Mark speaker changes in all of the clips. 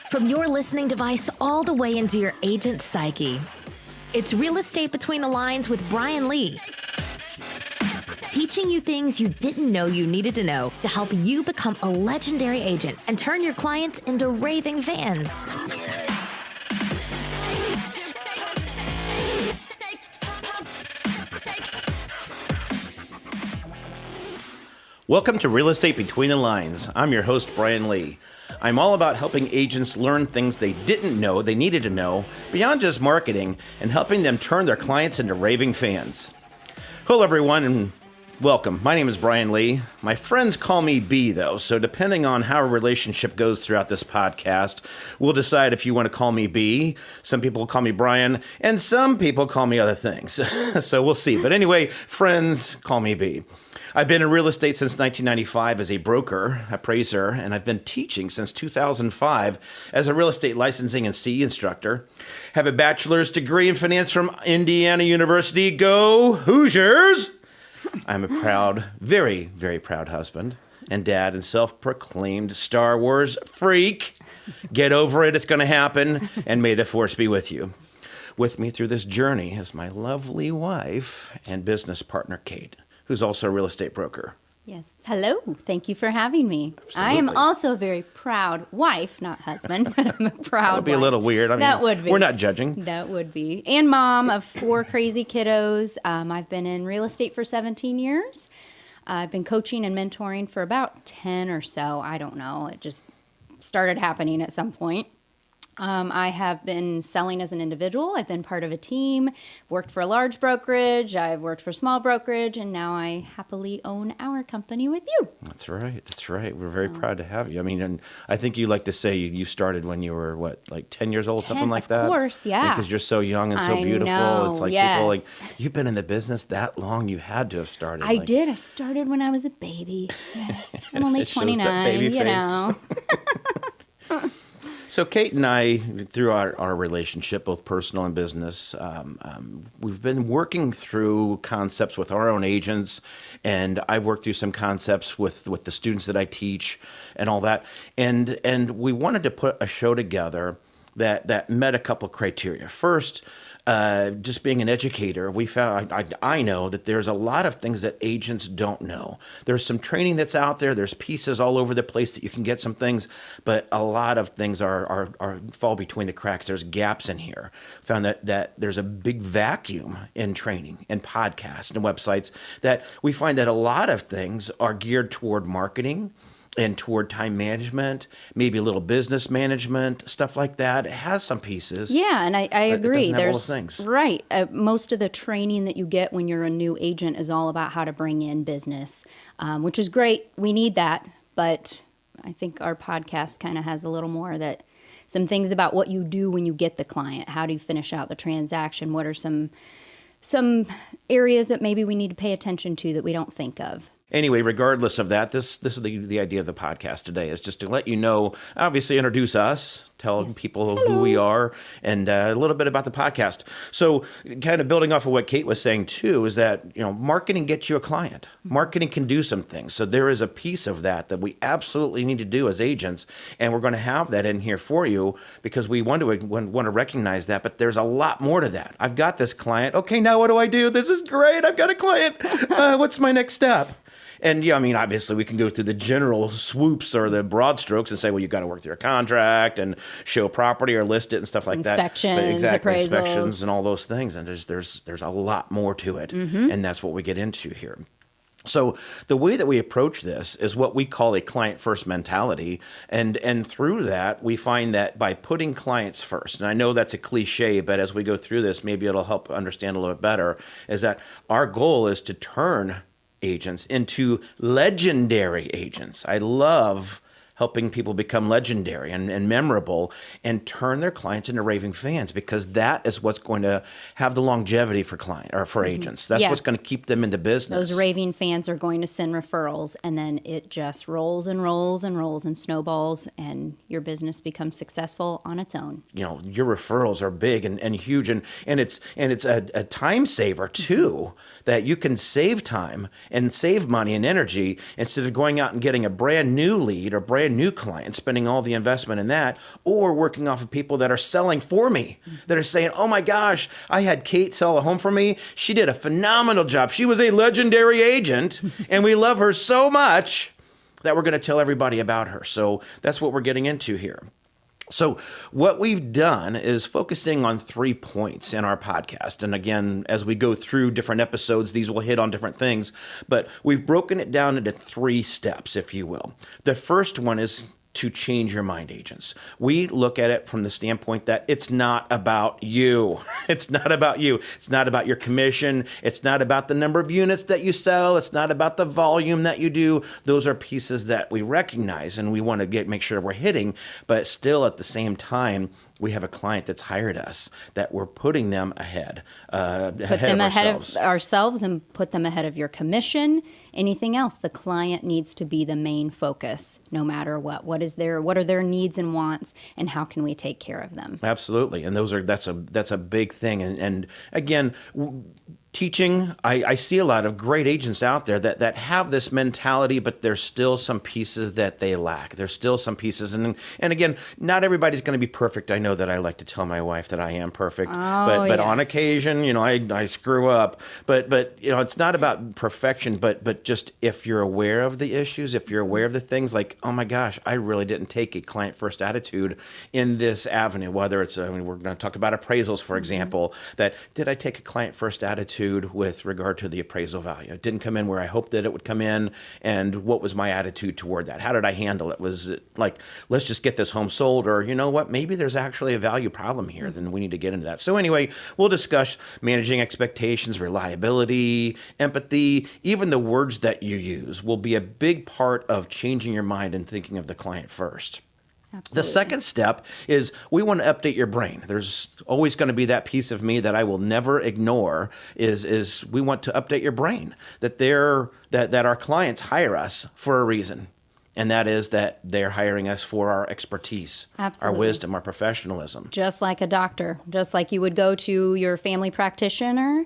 Speaker 1: from your listening device all the way into your agent's psyche. It's Real Estate Between the Lines with Brian Lee. Teaching you things you didn't know you needed to know to help you become a legendary agent and turn your clients into raving fans.
Speaker 2: Welcome to Real Estate Between the Lines. I'm your host, Brian Lee. I'm all about helping agents learn things they didn't know they needed to know beyond just marketing and helping them turn their clients into raving fans. Hello, everyone, and welcome. My name is Brian Lee. My friends call me B, though, so depending on how a relationship goes throughout this podcast, we'll decide if you want to call me B. Some people call me Brian, and some people call me other things. So we'll see. But anyway, friends call me B. I've been in real estate since 1995 as a broker, appraiser, and I've been teaching since 2005 as a real estate licensing and CE instructor. Have a bachelor's degree in finance from Indiana University. Go Hoosiers! I'm a proud, very, very proud husband and dad and self-proclaimed Star Wars freak. Get over it. It's going to happen. And may the force be with you. With me through this journey is my lovely wife and business partner, Cate, who's also a real estate broker.
Speaker 3: Yes. Hello. Thank you for having me.
Speaker 2: Absolutely.
Speaker 3: I am also a very proud wife, not husband, but I'm a proud
Speaker 2: That would be
Speaker 3: wife.
Speaker 2: a little weird. I mean,
Speaker 3: that would be.
Speaker 2: We're not judging.
Speaker 3: That would be. And mom of 4 crazy kiddos. I've been in real estate for 17 years. I've been coaching and mentoring for about 10 or so. I don't know. It just started happening at some point. I have been selling as an individual. I've been part of a team, worked for a large brokerage. I've worked for a small brokerage, and now I happily own our company with you.
Speaker 2: That's right. That's right. We're very proud to have you. I mean, and I think you like to say you started when you were, what, like 10 years old, something like that?
Speaker 3: Of course, yeah.
Speaker 2: Because you're so young and so
Speaker 3: I
Speaker 2: beautiful.
Speaker 3: know,
Speaker 2: It's like
Speaker 3: yes.
Speaker 2: people like, you've been in the business that long, you had to have started.
Speaker 3: I did. I started when I was a baby. Yes. I'm only
Speaker 2: It shows that
Speaker 3: 29,
Speaker 2: baby
Speaker 3: you
Speaker 2: face.
Speaker 3: know.
Speaker 2: So Cate and I, through our relationship, both personal and business, we've been working through concepts with our own agents, and I've worked through some concepts with the students that I teach and all that. And we wanted to put a show together that met a couple criteria. First, just being an educator, we found I know that there's a lot of things that agents don't know. There's some training that's out there. There's pieces all over the place that you can get some things, but a lot of things are fall between the cracks. There's gaps in here. Found that there's a big vacuum in training and podcasts and websites that we find that a lot of things are geared toward marketing and toward time management, maybe a little business management, stuff like that. It has some pieces.
Speaker 3: Yeah, and I agree.
Speaker 2: It doesn't have all those things.
Speaker 3: Right. Most of the training that you get when you're a new agent is all about how to bring in business, which is great. We need that. But I think our podcast kind of has a little more that some things about what you do when you get the client. How do you finish out the transaction? What are some areas that maybe we need to pay attention to that we don't think of?
Speaker 2: Anyway, regardless of that, this is the idea of the podcast today, is just to let you know, obviously introduce us, tell people who we are, and a little bit about the podcast. So kind of building off of what Cate was saying too, is that, marketing gets you a client. Marketing can do some things. So there is a piece of that we absolutely need to do as agents, and we're going to have that in here for you because we want to recognize that, but there's a lot more to that. I've got this client. Okay, now what do I do? This is great. I've got a client. What's my next step? And obviously we can go through the general swoops or the broad strokes and say, well, you've got to work through a contract and show property or list it and stuff like
Speaker 3: Inspections,
Speaker 2: that.
Speaker 3: appraisals.
Speaker 2: Inspections and all those things. And there's a lot more to it. Mm-hmm. And that's what we get into here. So the way that we approach this is what we call a client-first mentality. And through that, we find that by putting clients first, and I know that's a cliche, but as we go through this, maybe it'll help understand a little bit better, is that our goal is to turn agents into legendary agents. I love helping people become legendary and memorable and turn their clients into raving fans, because that is what's going to have the longevity for agents. That's what's going to keep them in the business.
Speaker 3: Those raving fans are going to send referrals, and then it just rolls and rolls and rolls and snowballs, and your business becomes successful on its own.
Speaker 2: Your referrals are big and huge, and it's a time saver too, that you can save time and save money and energy instead of going out and getting a brand new lead or brand brand new client, spending all the investment in that, or working off of people that are selling for me, that are saying, oh my gosh, I had Cate sell a home for me. She did a phenomenal job. She was a legendary agent, and we love her so much that we're going to tell everybody about her. So that's what we're getting into here. So what we've done is focusing on 3 points in our podcast. And again, as we go through different episodes, these will hit on different things. But we've broken it down into 3 steps, if you will. The first one is to change your mind, agents. We look at it from the standpoint that it's not about you. It's not about you. It's not about your commission. It's not about the number of units that you sell. It's not about the volume that you do. Those are pieces that we recognize and we want to make sure we're hitting, but still at the same time, we have a client that's hired us that we're putting them ahead of
Speaker 3: ourselves and put them ahead of your commission. Anything else, the client needs to be the main focus, no matter what. What are their needs and wants, and how can we take care of them?
Speaker 2: Absolutely, and that's a big thing. And again, teaching, I see a lot of great agents out there that have this mentality, but there's still some pieces that they lack. There's still some pieces. And again, not everybody's going to be perfect. I know that I like to tell my wife that I am perfect, but
Speaker 3: yes.
Speaker 2: On occasion, I screw up. But it's not about perfection, but just if you're aware of the issues, if you're aware of the things like, oh my gosh, I really didn't take a client first attitude in this avenue, whether it's, we're going to talk about appraisals, for example, that did I take a client first attitude with regard to the appraisal value? It didn't come in where I hoped that it would come in, and what was my attitude toward that? How did I handle it? Was it like, let's just get this home sold, or you know what, maybe there's actually a value problem here, then we need to get into that. So anyway, we'll discuss managing expectations, reliability, empathy, even the words that you use will be a big part of changing your mind and thinking of the client first.
Speaker 3: Absolutely.
Speaker 2: The second step is we want to update your brain. There's always going to be that piece of me that I will never ignore is we want to update your brain, that our clients hire us for a reason. And that is that they're hiring us for our expertise,
Speaker 3: Absolutely.
Speaker 2: Our wisdom, our professionalism.
Speaker 3: Just like a doctor, just like you would go to your family practitioner.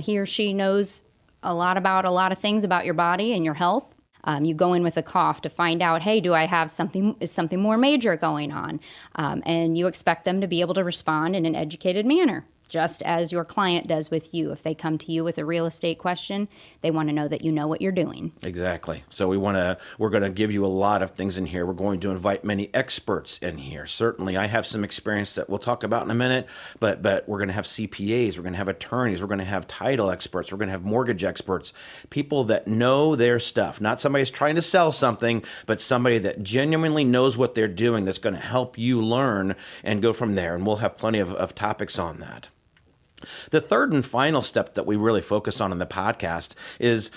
Speaker 3: He or she knows a lot of things about your body and your health. You go in with a cough to find out, hey, do I have something more major going on? And you expect them to be able to respond in an educated manner, just as your client does with you. If they come to you with a real estate question, they want to know that you know what you're doing.
Speaker 2: Exactly. So we're going to give you a lot of things in here. We're going to invite many experts in here. Certainly, I have some experience that we'll talk about in a minute, but we're going to have CPAs, we're going to have attorneys, we're going to have title experts, we're going to have mortgage experts, people that know their stuff. Not somebody who's trying to sell something, but somebody that genuinely knows what they're doing that's going to help you learn and go from there. And we'll have plenty of topics on that. The third and final step that we really focus on in the podcast is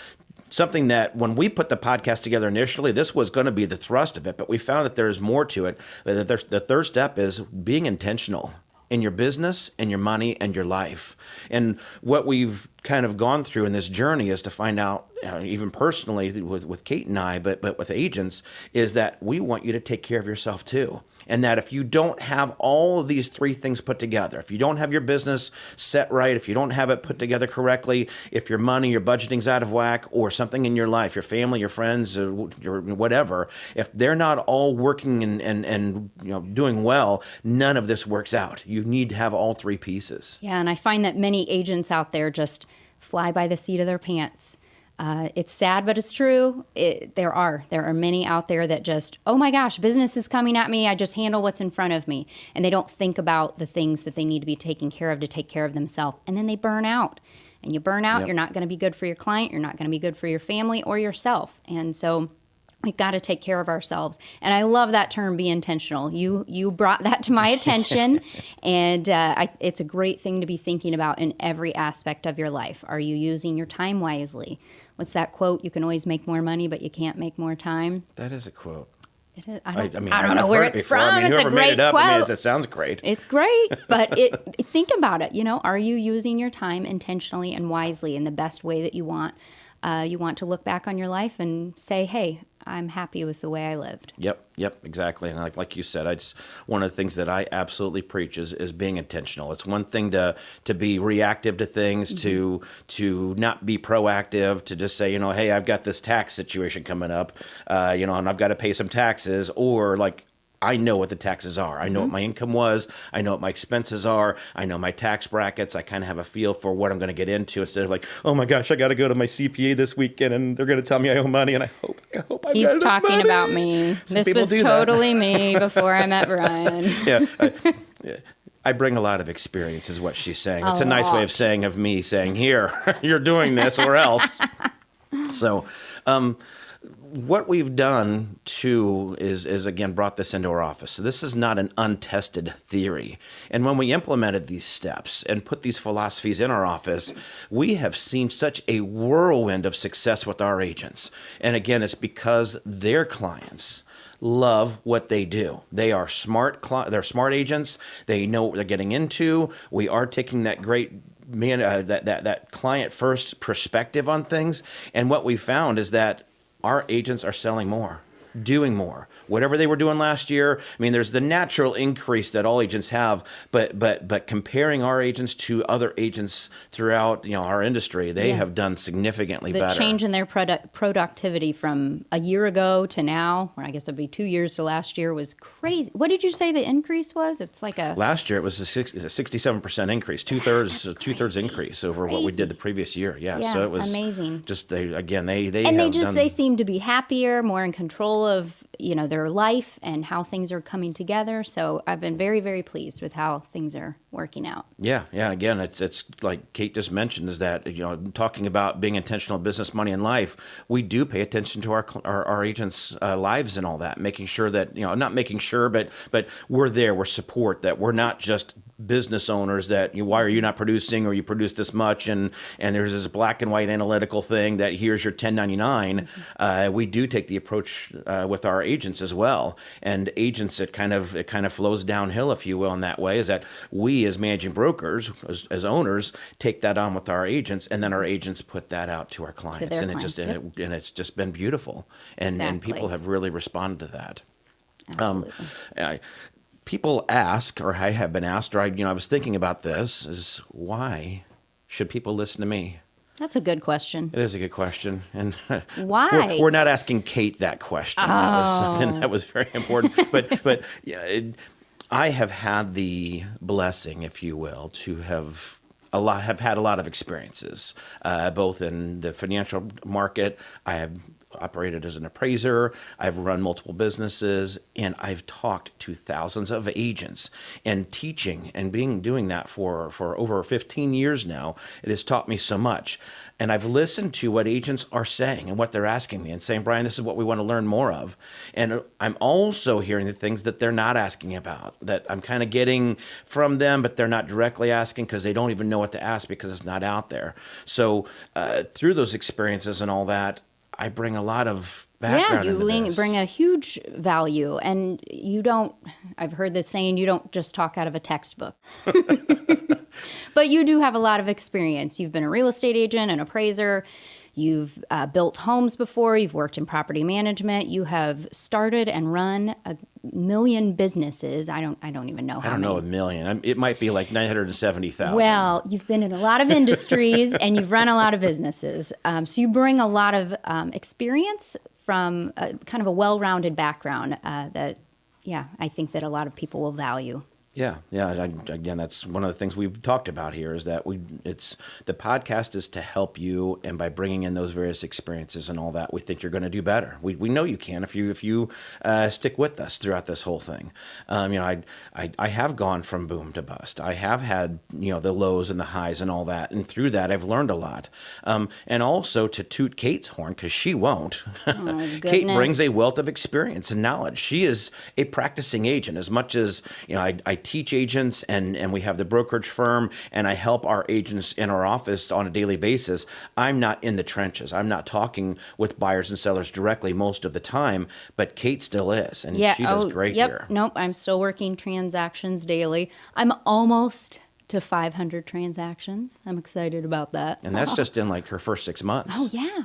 Speaker 2: something that when we put the podcast together initially, this was going to be the thrust of it, but we found that there's more to it. The third step is being intentional in your business and your money and your life. And what we've kind of gone through in this journey is to find out, even personally with Cate and I, but with agents, is that we want you to take care of yourself too. And that if you don't have all of these 3 things put together, if you don't have your business set right, if you don't have it put together correctly, if your money, your budgeting's out of whack, or something in your life, your family, your friends, your whatever, if they're not all working and doing well, none of this works out. You need to have all 3 pieces.
Speaker 3: Yeah, and I find that many agents out there just fly by the seat of their pants. It's sad, but it's true. There are many out there that just, oh my gosh, business is coming at me. I just handle what's in front of me. And they don't think about the things that they need to be taking care of to take care of themselves. And then they burn out. And you burn out, You're not going to be good for your client. You're not going to be good for your family or yourself. And so we've got to take care of ourselves. And I love that term, be intentional. You brought that to my attention, and it's a great thing to be thinking about in every aspect of your life. Are you using your time wisely? What's that quote? You can always make more money, but you can't make more time.
Speaker 2: That is a quote.
Speaker 3: It is. I don't know where it's from. It's a great quote.
Speaker 2: It sounds great.
Speaker 3: It's great, but think about it. Are you using your time intentionally and wisely in the best way that you want? You want to look back on your life and say, hey, I'm happy with the way I lived.
Speaker 2: Yep, exactly. And like you said, it's one of the things that I absolutely preach is being intentional. It's one thing to be reactive to things, to not be proactive, to just say, hey, I've got this tax situation coming up, and I've got to pay some taxes, or like, I know what the taxes are. I know what my income was. I know what my expenses are. I know my tax brackets. I kind of have a feel for what I'm going to get into, instead of like, oh my gosh, I got to go to my CPA this weekend and they're going to tell me I owe money, and I hope I've
Speaker 3: He's
Speaker 2: got enough
Speaker 3: talking
Speaker 2: money.
Speaker 3: about me.
Speaker 2: Some
Speaker 3: This
Speaker 2: people
Speaker 3: was
Speaker 2: do
Speaker 3: totally me before I met Brian.
Speaker 2: Yeah. I bring a lot of experience, is what she's saying. It's a nice way of saying of me saying, here, you're doing this or else. So, what we've done, too, is again, brought this into our office. So this is not an untested theory. And when we implemented these steps and put these philosophies in our office, we have seen such a whirlwind of success with our agents. And again, it's because their clients love what they do. They are they're smart agents. They know what they're getting into. We are taking that great that client first perspective on things. And what we found is that our agents are selling more, doing more. Whatever they were doing last year, I mean, there's the natural increase that all agents have, but comparing our agents to other agents throughout our industry, they have done significantly better.
Speaker 3: The change in their productivity from a year ago to now, or I guess it'd be 2 years to last year, was crazy. What did you say the increase was? It's like
Speaker 2: last year it was a 67% increase, two-thirds increase over what we did the previous year. Yeah, so it was
Speaker 3: amazing.
Speaker 2: Just they
Speaker 3: seem to be happier, more in control of their life and how things are coming together. So I've been very, very pleased with how things are working out.
Speaker 2: Yeah. Again, it's like Cate just mentioned, is that talking about being intentional in business, money, and life, we do pay attention to our agents' lives and all that, making sure that not making sure, but we're there, we're support, that we're not just business owners that why are you not producing, or you produce this much, and there's this black and white analytical thing that here's your 1099. We do take the approach with our agents as well, and agents, it kind of flows downhill, if you will, in that way, is that we as managing brokers, as owners, take that on with our agents, and then our agents put that out to our clients, it's just been beautiful, and people have really responded to that.
Speaker 3: Absolutely.
Speaker 2: People ask, or I have been asked, or I was thinking about this, is why should people listen to me?
Speaker 3: That's a good question.
Speaker 2: It is a good question. And
Speaker 3: why?
Speaker 2: We're not asking Cate that question.
Speaker 3: Oh.
Speaker 2: That was something that was very important. But yeah, I have had the blessing, if you will, to have had a lot of experiences, both in the financial market. I have operated as an appraiser. I've run multiple businesses, and I've talked to thousands of agents, and teaching and doing that for over 15 years now. It has taught me so much. And I've listened to what agents are saying and what they're asking me and saying, Brian, this is what we want to learn more of. And I'm also hearing the things that they're not asking about, that I'm kind of getting from them, but they're not directly asking because they don't even know what to ask because it's not out there. So through those experiences and all that, I bring a lot of background into this.
Speaker 3: Bring a huge value. And I've heard this saying, you don't just talk out of a textbook. But you do have a lot of experience. You've been a real estate agent, an appraiser. You've built homes before. You've worked in property management. You have started and run 1 million businesses. I don't even know how many.
Speaker 2: I don't know 1 million. It might be like 970,000.
Speaker 3: Well, you've been in a lot of industries and you've run a lot of businesses. So you bring a lot of experience from kind of a well-rounded background that, I think that a lot of people will value.
Speaker 2: Yeah. Again, that's one of the things we've talked about here, is that the podcast is to help you, and by bringing in those various experiences and all that, we think you're going to do better. We know you can if you stick with us throughout this whole thing. I have gone from boom to bust. I have had the lows and the highs and all that, and through that I've learned a lot. And also, to toot Cate's horn, because she won't.
Speaker 3: Oh,
Speaker 2: Cate brings a wealth of experience and knowledge. She is a practicing agent, as much as I teach agents, and we have the brokerage firm, and I help our agents in our office on a daily basis. I'm not in the trenches. I'm not talking with buyers and sellers directly most of the time, but Cate still is, and she does great here.
Speaker 3: Nope, I'm still working transactions daily. I'm almost to 500 transactions. I'm excited about that.
Speaker 2: And that's just in like her first 6 months.
Speaker 3: Oh, yeah.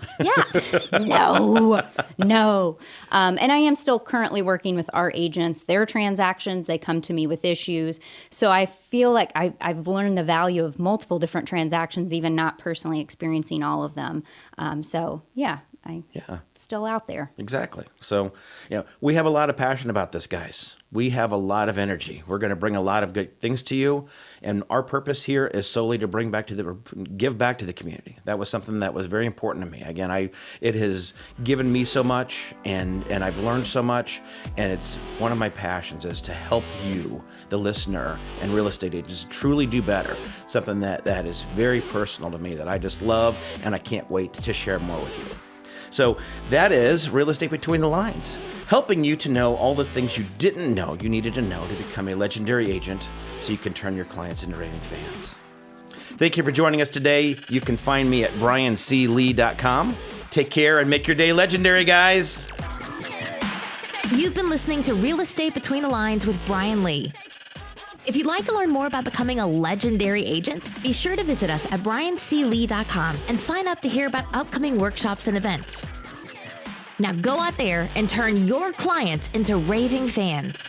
Speaker 3: No. And I am still currently working with our agents. Their transactions, they come to me with issues. So I feel like I've learned the value of multiple different transactions, even not personally experiencing all of them. I'm still out there.
Speaker 2: Exactly. So, we have a lot of passion about this, guys. We have a lot of energy. We're going to bring a lot of good things to you. And our purpose here is solely to give back to the community. That was something that was very important to me. Again, it has given me so much and I've learned so much. And it's one of my passions is to help you, the listener, and real estate agents truly do better. Something that is very personal to me that I just love and I can't wait to share more with you. So that is Real Estate Between the Lines, helping you to know all the things you didn't know you needed to know to become a legendary agent so you can turn your clients into raving fans. Thank you for joining us today. You can find me at brianclee.com. Take care and make your day legendary, guys.
Speaker 1: You've been listening to Real Estate Between the Lines with Brian Lee. If you'd like to learn more about becoming a legendary agent, be sure to visit us at brianclee.com and sign up to hear about upcoming workshops and events. Now go out there and turn your clients into raving fans.